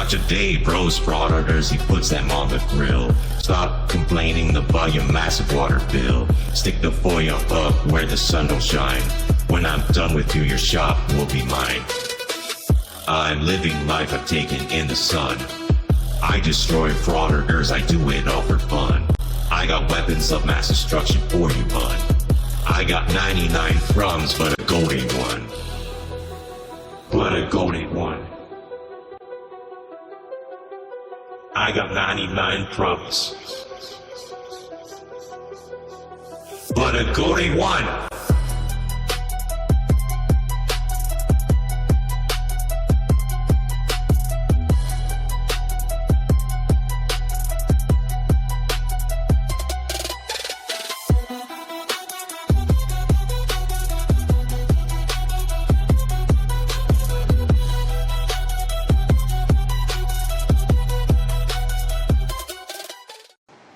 Not today, bros, frauditors, he puts them on the grill. Stop complaining about your massive water bill. Stick the foil up where the sun don't shine. When I'm done with you, your shop will be mine. I'm living life I've taken in the sun. I destroy frauditors, I do it all for fun. I got weapons of mass destruction for you, bud. I got 99 crumbs, but a gold ain't one. But a gold ain't one. I got 99 crumbs, but a gold ain't one.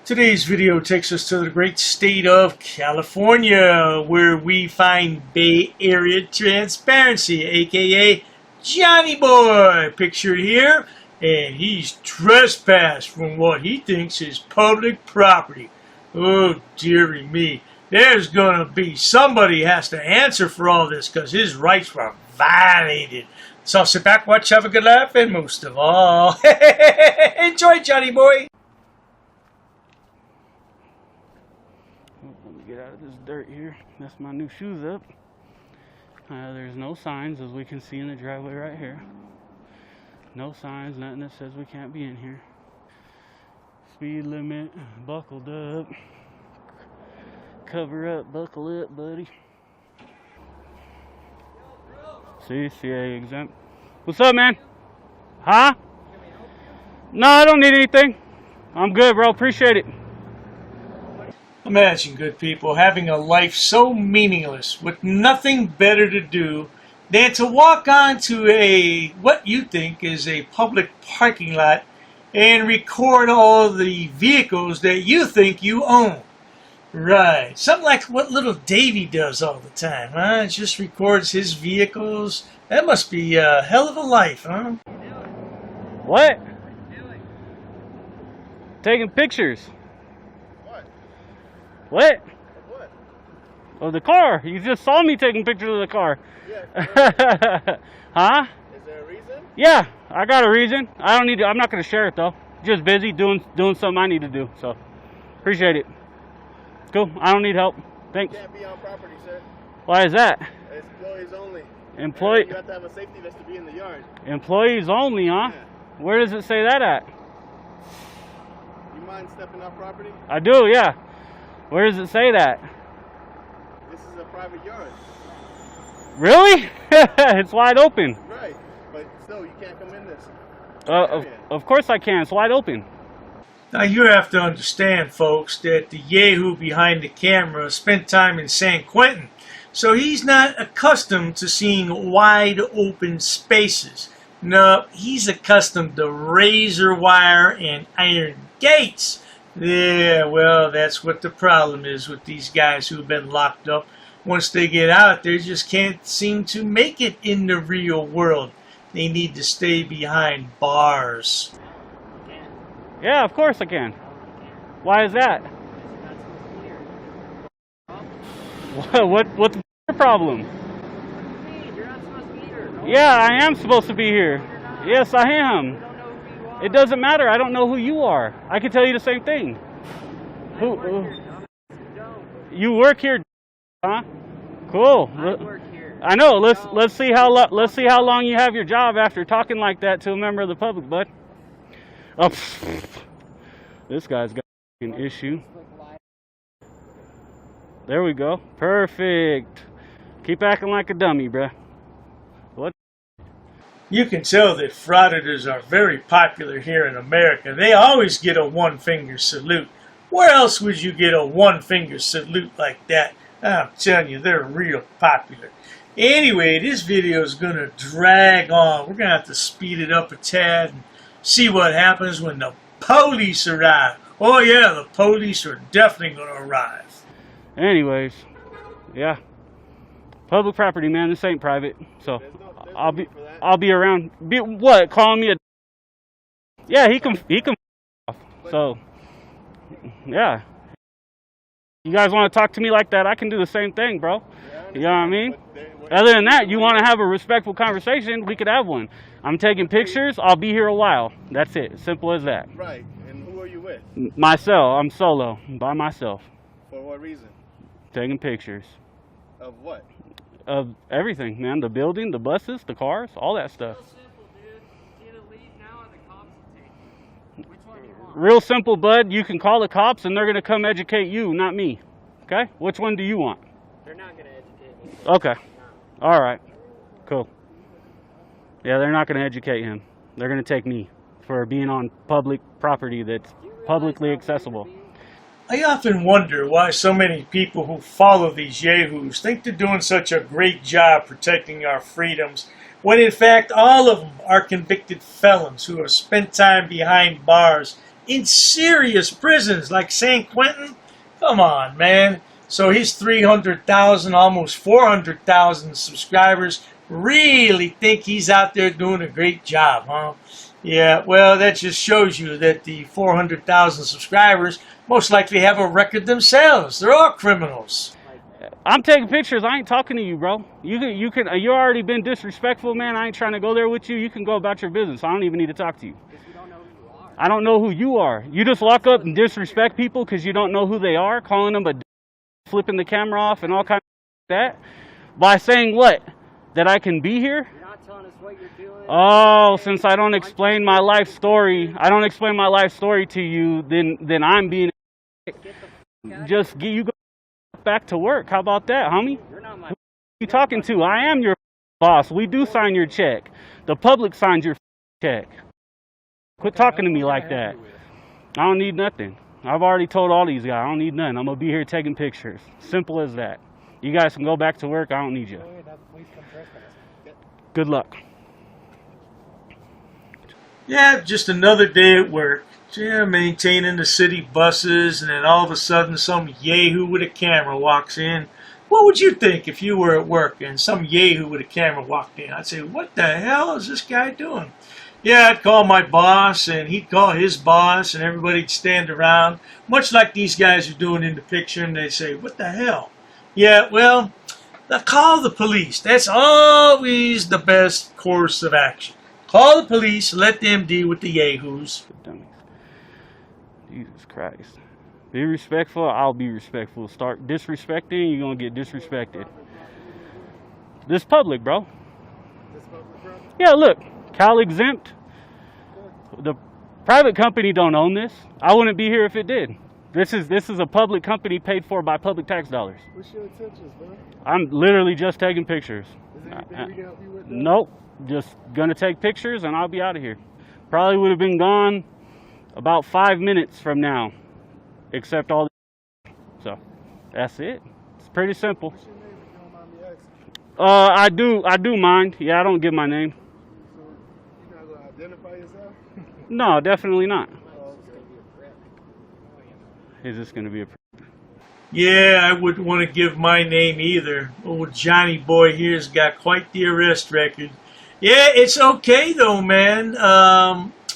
Today's video takes us to the great state of California, where we find Bay Area Transparency, aka Johnny Boy, pictured here, and he's trespassed from what he thinks is public property. Oh dearie me, there's gonna be somebody has to answer for all this because his rights were violated. So sit back, watch, have a good laugh, and most of all, enjoy, Johnny Boy. Let me get out of this dirt here. That's my new shoes up. There's no signs, as we can see in the driveway right here. No signs, nothing that says we can't be in here. Speed limit, buckled up. Cover up, buckle up, buddy. CCA exempt. What's up, man? Huh? No, I don't need anything. I'm good, bro. Appreciate it. Imagine, good people, having a life so meaningless with nothing better to do than to walk onto what you think is a public parking lot and record all the vehicles that you think you own. Right. Something like what little Davy does all the time, huh? Just records his vehicles. That must be a hell of a life, huh? What? Taking pictures. What? What? Of the car. You just saw me taking pictures of the car. Yeah. Huh? Is there a reason? Yeah, I got a reason. I don't need to, I'm not gonna share it though. Just busy doing something I need to do. So appreciate it. Cool. I don't need help. Thanks. You can't be on property, sir. Why is that? It's employees only. Employee. You have to have a safety vest to be in the yard. Employees only, huh? Yeah. Where does it say that at? You mind stepping off property? I do, yeah. Where does it say that? This is a private yard. Really? It's wide open. Right. But still, you can't come in this. Of course I can. It's wide open. Now you have to understand, folks, that the yahoo behind the camera spent time in San Quentin, so he's not accustomed to seeing wide open spaces. No, he's accustomed to razor wire and iron gates. Yeah, well, that's what the problem is with these guys who've been locked up. Once they get out, they just can't seem to make it in the real world. They need to stay behind bars. Yeah, of course I can. Why is that? What's the problem? You're not supposed to be here. Yeah, I am supposed to be here. Yes, I am. It doesn't matter. I don't know who you are. I can tell you the same thing. Who? You work here, huh? Cool. I work here. I know. Let's see how long you have your job after talking like that to a member of the public, bud. Oh, this guy's got an issue. There we go. Perfect. Keep acting like a dummy, bruh. What? You can tell that frauditors are very popular here in America. They always get a one-finger salute. Where else would you get a one-finger salute like that? I'm telling you, they're real popular. Anyway, this video is going to drag on. We're going to have to speed it up a tad and see what happens when the police arrive. Oh yeah, the police are definitely going to arrive. Anyways, yeah. Public property, man. This ain't private. So There's no I'll need for that. be around. What? Calling me a Yeah, he can off. So, yeah. You guys want to talk to me like that? I can do the same thing, bro. You know what I mean? Other than that, you want to have a respectful conversation, we could have one. I'm taking pictures. I'll be here a while. That's it. Simple as that. Right. And who are you with? Myself. I'm solo. By myself. For what reason? Taking pictures. Of what? Of everything, man. The building, the buses, the cars, all that stuff. Real simple, dude. You either leave now or the cops will take you. Which one do you want? Real simple, bud. You can call the cops and they're going to come educate you, not me. Okay? Which one do you want? They're not going to educate me. Okay. All right. Cool. Yeah, they're not going to educate him. They're going to take me for being on public property that's publicly accessible. I often wonder why so many people who follow these yahoos think they're doing such a great job protecting our freedoms, when in fact all of them are convicted felons who have spent time behind bars in serious prisons like San Quentin. Come on, man. So his 300,000, almost 400,000 subscribers really think he's out there doing a great job, huh? Yeah, well, that just shows you that the 400,000 subscribers most likely have a record themselves. They're all criminals. I'm taking pictures. I ain't talking to you, bro. You already been disrespectful, man. I ain't trying to go there with you. You can go about your business. I don't even need to talk to you. Because we don't know who you are. I don't know who you are. You just walk up and disrespect people because you don't know who they are, calling them a flipping the camera off and all kinds of that. By saying what? That I can be here? You're not telling us what you're doing. Oh, since I don't explain my life story, to you, then I'm being just you go back to work. How about that, homie? You're not my. Who are you talking to? I am your boss. We do sign your check. The public signs your check. Quit talking to me like that. I don't need nothing. I've already told all these guys I don't need nothing. I'm gonna be here taking pictures. Simple as that. You guys can go back to work. I don't need you. Good luck. Yeah, just another day at work. Yeah, maintaining the city buses, and then all of a sudden some yahoo with a camera walks in. What would you think if you were at work and some yahoo with a camera walked in? I'd say, what the hell is this guy doing? Yeah, I'd call my boss, and he'd call his boss, and everybody'd stand around, much like these guys are doing in the picture, and they'd say, what the hell? Yeah, well, now call the police. That's always the best course of action. Call the police, let them deal with the yahoos. Dummies. Jesus Christ. Be respectful, I'll be respectful. Start disrespecting, you're going to get disrespected. This public, bro. Yeah, look. Cal exempt. The private company don't own this. I wouldn't be here if it did. This is a public company paid for by public tax dollars. What's your intentions, bro? I'm literally just taking pictures. Is there anything we can help you with? Nope. Just gonna take pictures and I'll be out of here. Probably would have been gone about 5 minutes from now. Except all the so that's it. It's pretty simple. What's your name if you don't mind me asking? I do mind. Yeah, I don't give my name. So you're not gonna identify yourself? No, definitely not. Oh, okay. Is this gonna be a Yeah, I wouldn't want to give my name either. Old Johnny boy here's got quite the arrest record. Yeah, it's okay though, man.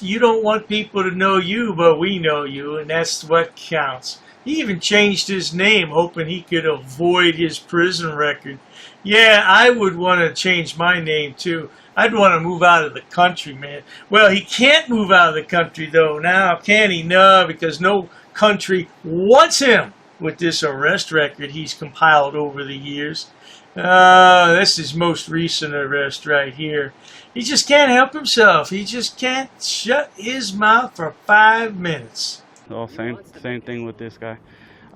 You don't want people to know you, but we know you, and that's what counts. He even changed his name, hoping he could avoid his prison record. Yeah, I would want to change my name too. I'd want to move out of the country, man. Well, he can't move out of the country though now, can he? No, because no country wants him with this arrest record he's compiled over the years. This is his most recent arrest right here. He just can't help himself. He just can't shut his mouth for 5 minutes. Oh, same thing with this guy.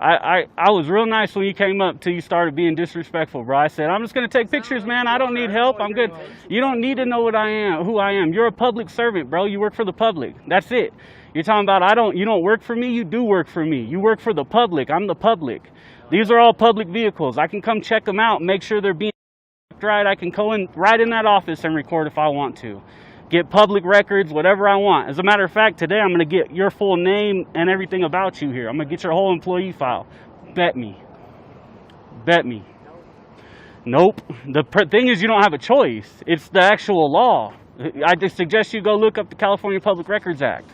I was real nice when you came up till you started being disrespectful, bro. I said, I'm just going to take pictures, man. I don't need help. I'm good. You don't need to know who I am. You're a public servant, bro. You work for the public. That's it. You're talking about you don't work for me. You do work for me. You work for the public. I'm the public. These are all public vehicles. I can come check them out, make sure they're being right. I can go in right in that office and record if I want to. Get public records, whatever I want. As a matter of fact, today I'm going to get your full name and everything about you here. I'm going to get your whole employee file. Bet me. Bet me. Nope. The thing is, you don't have a choice. It's the actual law. I just suggest you go look up the California Public Records Act.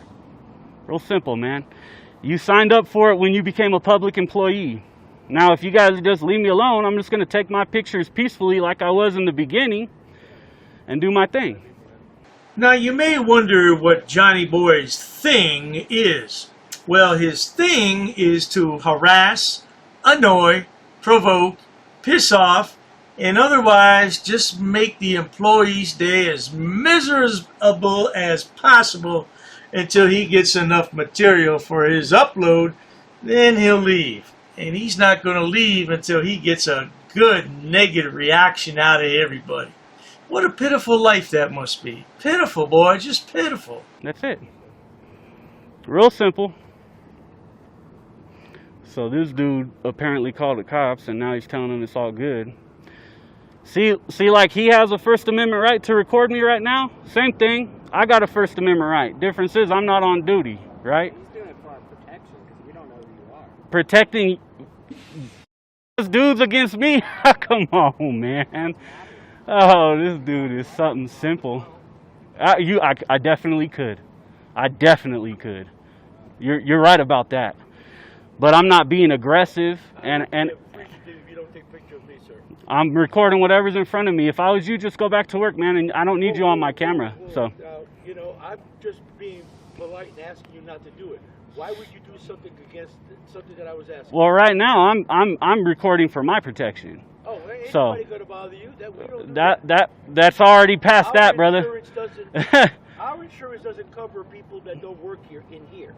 Real simple, man. You signed up for it when you became a public employee. Now, if you guys just leave me alone, I'm just going to take my pictures peacefully like I was in the beginning and do my thing. Now, you may wonder what Johnny Boy's thing is. Well, his thing is to harass, annoy, provoke, piss off, and otherwise just make the employee's day as miserable as possible until he gets enough material for his upload. Then he'll leave. And he's not going to leave until he gets a good negative reaction out of everybody. What a pitiful life that must be. Pitiful, boy, just pitiful. That's it. Real simple. So this dude apparently called the cops, and now he's telling them it's all good. See, like he has a First Amendment right to record me right now? Same thing. I got a First Amendment right. Difference is I'm not on duty, right? He's doing it for our protection because we don't know who you are. Protecting those dudes against me? Come on, man. Oh, this dude is something simple. I definitely could. I definitely could. You're right about that. But I'm not being aggressive, and You don't take picture of me, sir. I'm recording whatever's in front of me. If I was you, just go back to work, man, and I don't need you on my camera. So, You know, I'm just being polite and asking you not to do it. Why would you do something against something that I was asking? well, right now I'm recording for my protection. Oh, ain't so- anybody gonna bother you? We don't do That's already past that, brother. Our insurance doesn't cover people that don't work here in here.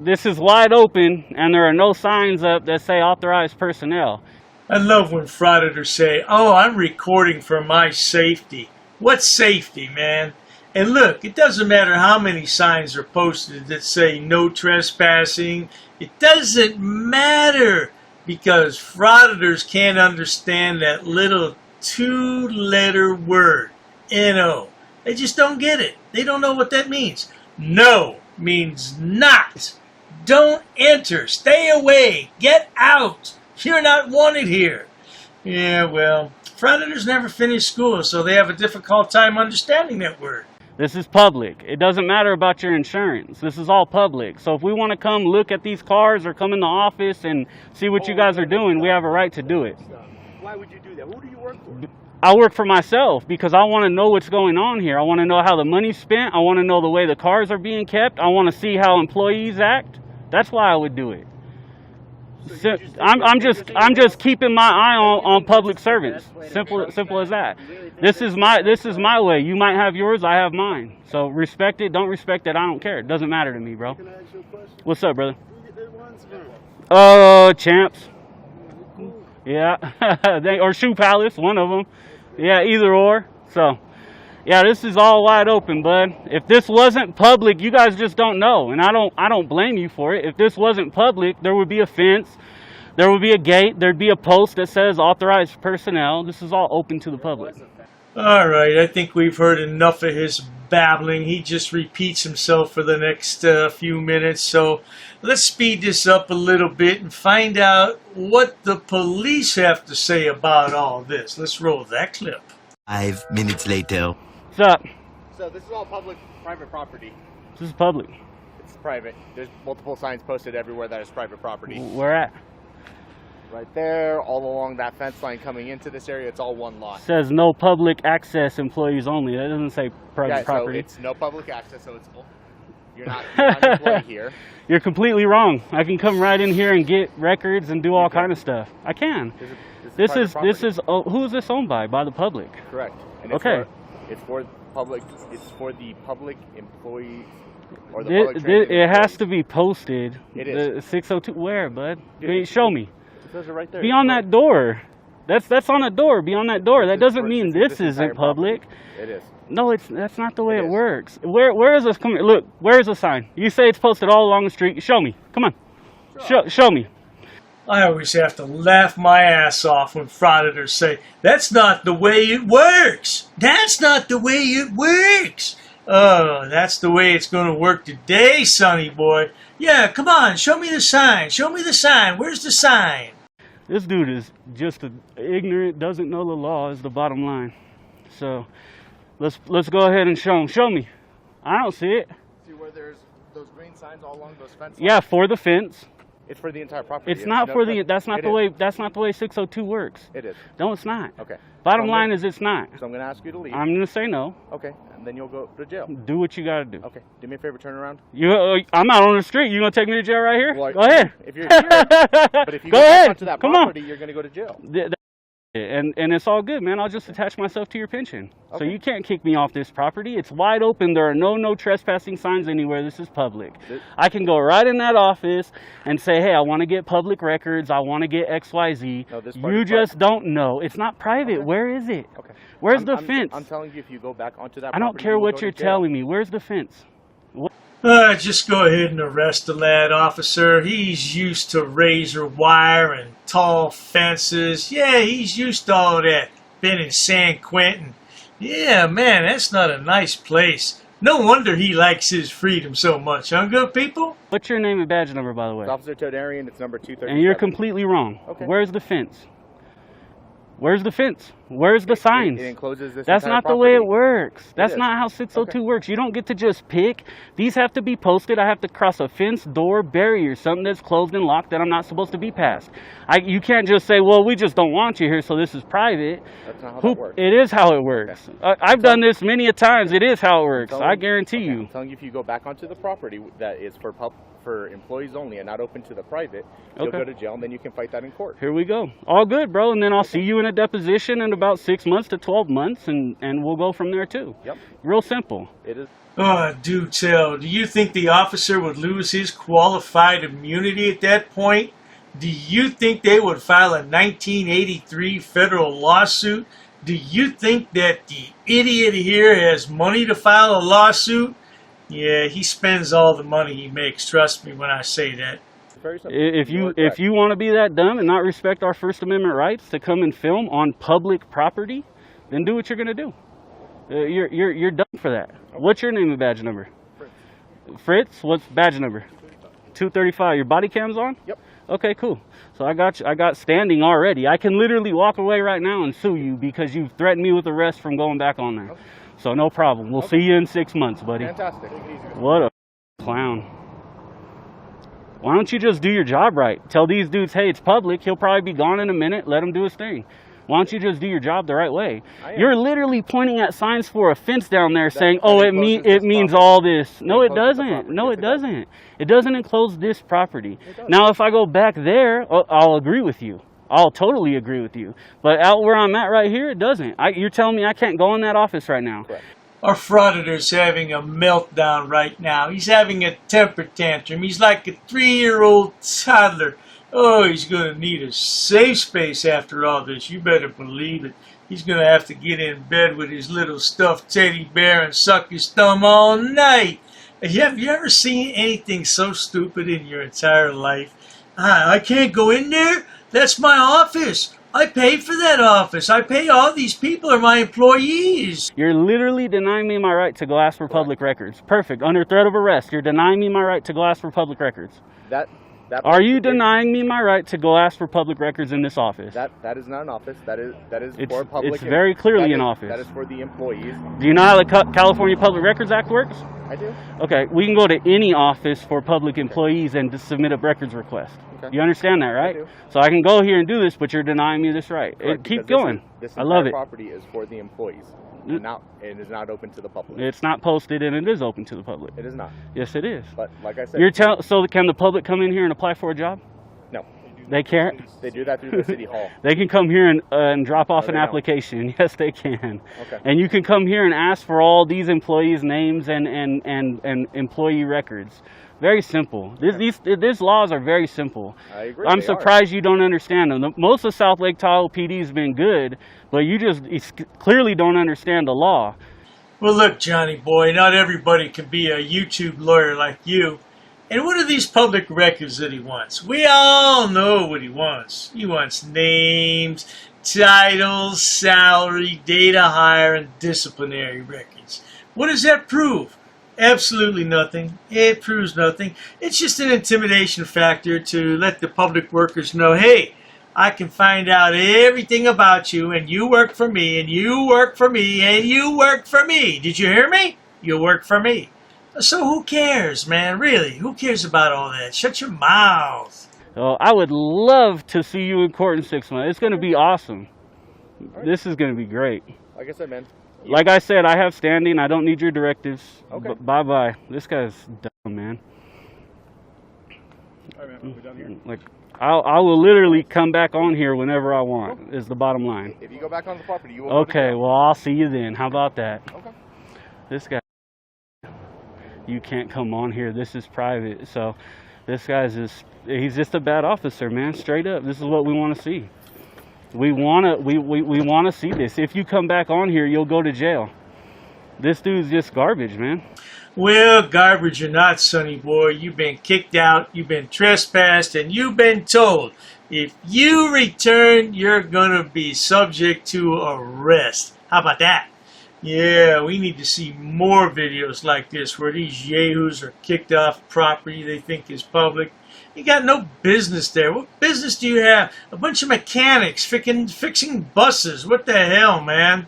This is wide open, and there are no signs up that say authorized personnel. I love when frauditors say, oh, I'm recording for my safety. What safety, man? And look, it doesn't matter how many signs are posted that say no trespassing. It doesn't matter because frauditors can't understand that little two-letter word, N-O. They just don't get it. They don't know what that means. No means not. Don't enter. Stay away. Get out. You're not wanted here. Yeah, well, frauditors never finish school, so they have a difficult time understanding that word. This is public. It doesn't matter about your insurance. This is all public. So if we want to come look at these cars or come in the office and see what you guys are doing, we have a right to do it. Why would you do that? Who do you work for? I work for myself because I want to know what's going on here. I want to know how the money's spent. I want to know the way the cars are being kept. I want to see how employees act. That's why I would do it. So, I'm just keeping my eye on public servants. Simple as that. This is my way. You might have yours. I have mine. So respect it. Don't respect it. I don't care. It doesn't matter to me, bro. Can I ask you a question? What's up, brother? Who the ones from? Champs. Yeah, or Shoe Palace, one of them. Yeah, either or. So, yeah, this is all wide open, bud. If this wasn't public, you guys just don't know, and I don't blame you for it. If this wasn't public, there would be a fence, there would be a gate, there'd be a post that says authorized personnel. This is all open to the public. All right, I think we've heard enough of his babbling. He just repeats himself for the next few minutes. So let's speed this up a little bit and find out what the police have to say about all this. Let's roll that clip. 5 minutes later. What's up? So this is all private property. This is public. It's private. There's multiple signs posted everywhere that is private property. Where at? Right there, all along that fence line coming into this area, it's all one lot. Says no public access, employees only. That doesn't say private Yeah, property. so it's no public access, so it's you're not an employee here. You're completely wrong. I can come right in here and get records and do all kind of stuff. I can. This is who is this owned by? By the public. Correct. And Okay. It's for public. It's for the public employee or the It public transit has to be posted. It is. The 602. Where, bud? Show me. It says it right there. Beyond that door. That's on a door. Beyond that door. That doesn't mean this isn't public. It is. No, that's not the way it works. Where is this coming? Look, where is the sign? You say it's posted all along the street. Show me. Come on. Show me. I always have to laugh my ass off when frauditors say, that's not the way it works. That's not the way it works. Oh, that's the way it's going to work today, sonny boy. Yeah, come on, show me the sign. Show me the sign. Where's the sign? This dude is just ignorant, doesn't know the law is the bottom line. So, Let's go ahead and show him. Show me. I don't see it. See where there's those green signs all along those fences? Yeah, for the fence. It's for the entire property. It's not for the. That's not the way. That's not the way 602 works. It is. No, it's not. Okay. Bottom line is it's not. So I'm gonna ask you to leave. I'm gonna say no. Okay, and then you'll go to jail. Do what you gotta do. Okay. Do me a favor, turn around. I'm out on the street. You gonna take me to jail right here? Well, go ahead. If you're here, but if you go go ahead. onto that Come property, on. you're gonna go to jail. And it's all good, man. I'll just attach myself to your pension. So Okay. you can't kick me off this property. It's wide open. There are no trespassing signs anywhere. This is public. I can go right in that office and say, hey, I want to get public records. I want to get XYZ. No, this part You is just private. don't know. It's not private. Okay. Where is it? Okay. Where's the fence? I'm telling you, if you go back onto that I property, don't care you will what go you're to jail. telling me. Where's the fence? Just go ahead and arrest the lad, officer. He's used to razor wire and tall fences. Yeah, he's used to all that. Been in San Quentin. Yeah, man, that's not a nice place. No wonder he likes his freedom so much, huh, good people? What's your name and badge number, by the way? It's Officer Todarian, it's number 237. And you're completely wrong. Okay. Where's the fence? Where's the fence? Where's the signs? It encloses this That's entire not the way it property. works. That's is. not how 602 Okay. works. You don't get to just pick. These have to be posted. I have to cross a fence, door, barrier, something that's closed and locked that I'm not supposed to be past. You can't just say, well, we just don't want you here, so this is private. That's not how that works. It is how it works. I've done this many a times. It is how it works. I guarantee you. I'm telling you, if you go back onto the property that is for employees only and not open to the private, you'll Okay. go to jail, and then you can fight that in court. Here we go. All good, bro. And then I'll see you in a deposition in about 6 months to 12 months, and we'll go from there, too. Yep. Real simple. It is. Oh, do tell. Do you think the officer would lose his qualified immunity at that point? Do you think they would file a 1983 federal lawsuit? Do you think that the idiot here has money to file a lawsuit? Yeah, he spends all the money he makes. Trust me when I say that. Very simple. If You are you correct. want to be that dumb and not respect our First Amendment rights to come and film on public property, then do what you're gonna do. You're done for that. What's your name and badge number? Fritz. What's badge number? 235. Your body cam's on? Yep. Okay, cool. So I got standing already. I can literally walk away right now and sue you because you've threatened me with arrest from going back on there. So no problem. We'll see you in 6 months, buddy. Fantastic. What a clown. Why don't you just do your job right? Tell these dudes, hey, it's public. He'll probably be gone in a minute. Let him do his thing. Why don't you just do your job the right way? You're literally pointing at signs for a fence down there saying, oh, it means all this. No, it doesn't. No, it doesn't. It doesn't enclose this property. Now, if I go back there, I'll agree with you. I'll totally agree with you. But out where I'm at right here, it doesn't. You're telling me I can't go in that office right now. Correct. Our Frauditor's having a meltdown right now. He's having a temper tantrum. He's like a 3-year-old toddler. Oh, he's going to need a safe space after all this. You better believe it. He's going to have to get in bed with his little stuffed teddy bear and suck his thumb all night. Have you ever seen anything so stupid in your entire life? I can't go in there? That's my office. I paid for that office. I pay all these people are my employees. You're literally denying me my right to go ask for public records. Perfect. Under threat of arrest, you're denying me my right to go ask for public records. Are you denying me my right to go ask for public records in this office? That is not an office. That is for public. It's very clearly an office. That is for the employees. Do you know how the California Public Records Act works? I do. Okay, we can go to any office for public employees and just submit a records request. Okay. You understand that, right? I do. So I can go here and do this, but you're denying me this right. Correct, Keep because going. This I love entire it. property is for the employees. It is not open to the public. It's not posted and it is open to the public. It is not. Yes, it is. But like I said, So can the public come in here and apply for a job? no. They can't? They do that through the city hall. They can come here and drop off No, an they don't. Yes, they can. Okay. And you can come here and ask for all these employees' names and employee records. Very simple. These laws are very simple. I agree. I'm they surprised you don't understand them. Most of South Lake Tahoe PD has been good, but you clearly don't understand the law. Well, look, Johnny boy, not everybody can be a YouTube lawyer like you. And what are these public records that he wants? We all know what he wants. He wants names, titles, salary, data hire, and disciplinary records. What does that prove? Absolutely nothing. It proves nothing. It's just an intimidation factor to let the public workers know, hey, I can find out everything about you, and you work for me, and you work for me, and you work for me. Did you hear me? You work for me. So who cares, man? Really, who cares about all that? Shut your mouth. Oh, I would love to see you in court in 6 months. It's going to be awesome. Right. This is going to be great. Like I said, man. Like I said, I have standing. I don't need your directives. Okay. Bye-bye. This guy's dumb, man. All right, man. We're done here. Like, I will literally come back on here whenever I want, is the bottom line. If you go back on the property, you will. Okay, well, I'll see you then. How about that? Okay. This guy, you can't come on here. This is private. So this guy's just, he's just a bad officer, man. Straight up. This is what we want to see. We want to see this. If you come back on here, you'll go to jail. This dude's just garbage, man. Well, garbage or not, sonny boy, you've been kicked out, you've been trespassed, and you've been told if you return, you're going to be subject to arrest. How about that? Yeah, we need to see more videos like this where these yahoos are kicked off property they think is public. You got no business there. What business do you have? A bunch of mechanics fixing buses. What the hell, man?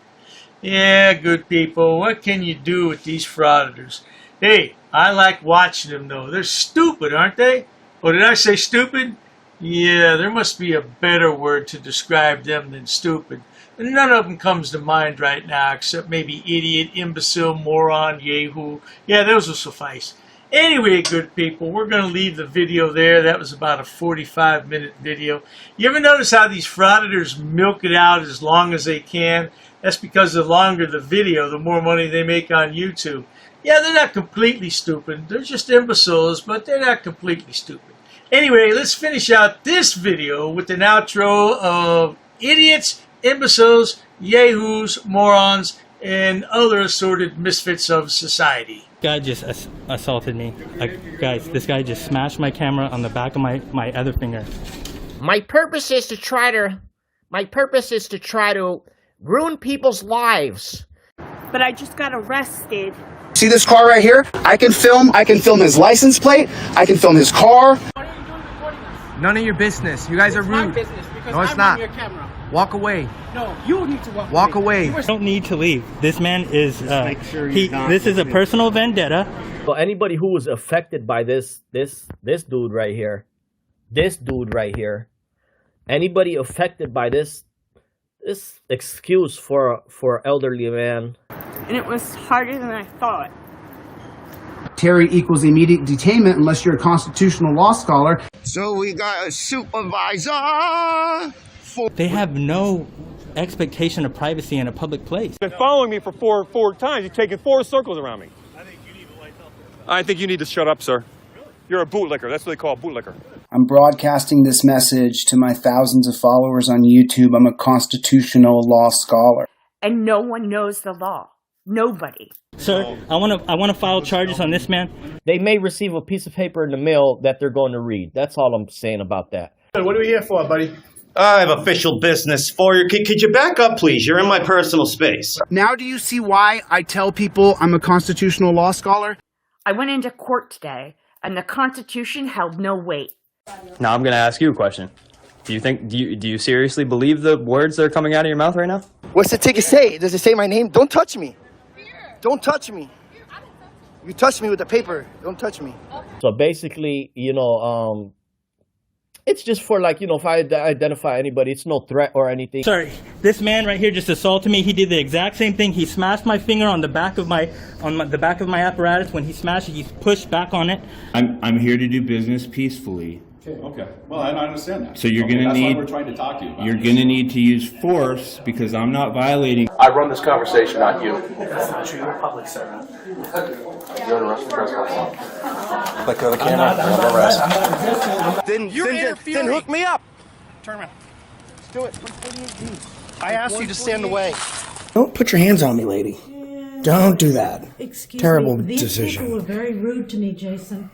Yeah, good people. What can you do with these frauditors? Hey, I like watching them, though. They're stupid, aren't they? Oh, did I say stupid? Yeah, there must be a better word to describe them than stupid. And none of them comes to mind right now, except maybe idiot, imbecile, moron, yahoo. Yeah, those will suffice. Anyway, good people, we're going to leave the video there. That was about a 45-minute video. You ever notice how these frauditors milk it out as long as they can? That's because the longer the video, the more money they make on YouTube. Yeah, they're not completely stupid. They're just imbeciles, but they're not completely stupid. Anyway, let's finish out this video with an outro of idiots, imbeciles, yahoos, morons, and other assorted misfits of society. Guy just assaulted me. Like, guys, this guy just smashed my camera on the back of my other finger. My purpose is to try to ruin people's lives. But I just got arrested. See this car right here? I can film his license plate. I can film his car. None of your business. You guys are rude. No, it's not. Walk away. No, you need to walk away. You don't need to leave. This man is, this is a personal vendetta. Well, anybody who was affected by this dude right here, anybody affected by this excuse for elderly man. And it was harder than I thought. Terry equals immediate detainment unless you're a constitutional law scholar. So we got a supervisor. They have no expectation of privacy in a public place. Been following me for four times. You've taken 4 circles around me. I think you need to light up. I think you need to shut up, sir. You're a bootlicker. That's what they call a bootlicker. I'm broadcasting this message to my thousands of followers on YouTube. I'm a constitutional law scholar. And no one knows the law. Nobody. Sir, I want to file charges on this man. They may receive a piece of paper in the mail that they're going to read. That's all I'm saying about that. What are we here for, buddy? I have official business for you. Could you back up, please? You're in my personal space. Now do you see why I tell people I'm a constitutional law scholar? I went into court today, and the Constitution held no weight. Now I'm going to ask you a question. Do you seriously believe the words that are coming out of your mouth right now? What's the ticket say? Does it say my name? Don't touch me. Don't touch me. You touch me with the paper. Don't touch me. So basically, it's just for if I identify anybody, it's no threat or anything. Sorry, this man right here just assaulted me. He did the exact same thing. He smashed my finger on the back of my apparatus. When he smashed it, he pushed back on it. I'm here to do business peacefully. Okay. Well, I understand that. So you're going to need. That's why we're trying to talk to you about You're going to need to use force because I'm not violating. I run this conversation, not you. That's not true. You're a public servant. You're an arrested trespasser. Click on the camera. I'm arrested. Then hook me up. Turn around. Do it. I asked you to stand away. Don't put your hands on me, lady. Don't do that. Terrible These decision. people were very rude to me, Jason.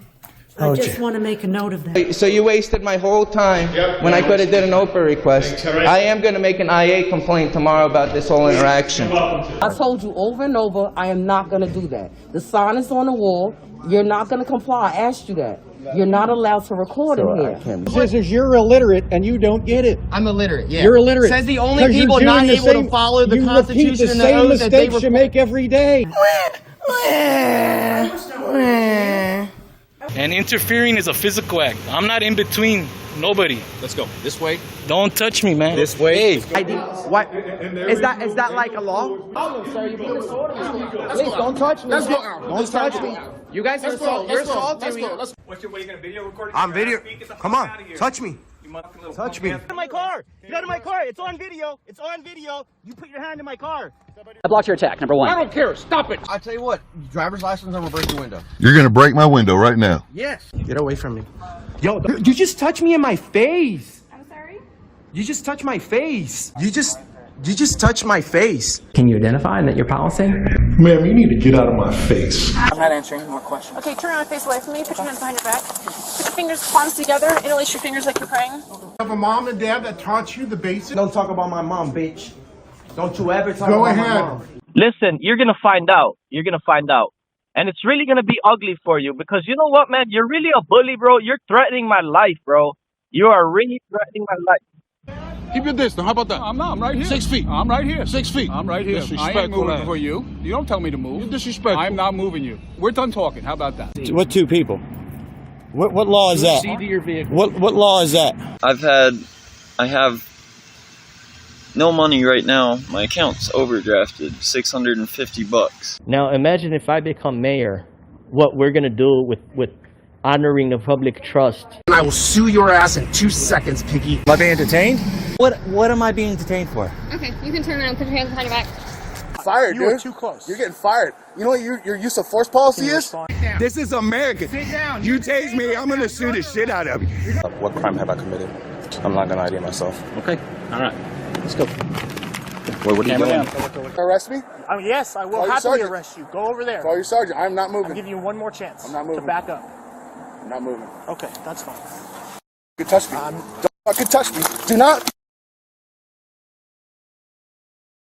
I just want to make a note of that. So you wasted my whole time when I could have did an OPA request. I am going to make an IA complaint tomorrow about this whole interaction. I told you over and over, I am not going to do that. The sign is on the wall. You're not going to comply. I asked you that. You're not allowed to record in here. Says you're illiterate and you don't get it. I'm illiterate, yeah. You're illiterate. Says the only people not able to follow the Constitution and the oath that they mistakes you make every day. And interfering is a physical act. I'm not in between nobody. Let's go. This way. Don't touch me, man. This way. What? Is that like a law? Sir, you're being disorderly. Please don't touch me. Let's go. Don't touch me. You guys are assaulting me. What are you gonna video record? I'm video. Come on, touch me. Touch me. Get out of my car. Get out of my car. It's on video. It's on video. You put your hand in my car. I blocked your attack, number one. I don't care. Stop it. I tell you what. Driver's license, I'm gonna break your window. You're gonna break my window right now. Yes. Get away from me. Yo, you just touched me in my face. I'm sorry? You just touched my face. You just touched my face. Can you identify that you're policying? Ma'am, you need to get out of my face. I'm not answering any more questions. Okay, turn around and face away from me. Put your hands behind your back. Put your fingers, palms together. Interlace your fingers like you're praying. Have a mom and dad that taught you the basics? Don't talk about my mom, bitch. Don't you ever talk about my mom. Listen, you're gonna find out. You're gonna find out. And it's really gonna be ugly for you because you know what, man? You're really a bully, bro. You're threatening my life, bro. You are really threatening my life. Keep your distance. How about that? I'm not. I'm right here. 6 feet. I'm right here. 6 feet. I'm right here. I ain't moving for you. You don't tell me to move. You're disrespectful. I'm not moving you. We're done talking. How about that? What two people? What law is that? Proceed to your vehicle. What law is that? I have no money right now. My account's overdrafted, $650. Now imagine if I become mayor, what we're gonna do with honoring the public trust. And I will sue your ass in 2 seconds, Piggy. Am I being detained? What am I being detained for? Okay, you can turn around and put your hands behind your back. Fired, You dude. are too close. You're getting fired. You know what your use of force policy is? This is America. Sit down. You tase me, I'm gonna sue the shit out of you. What crime have I committed? I'm not gonna ID myself. Okay. All right. Let's go. What are you doing? Arrest me? Yes, I will Call your happily sergeant. arrest you. Go over there. Call your sergeant. I'm not moving. I'll give you one more chance. I'm not moving. To back up. I'm not moving. Okay, that's fine. You can touch me. Don't fucking touch me. Do not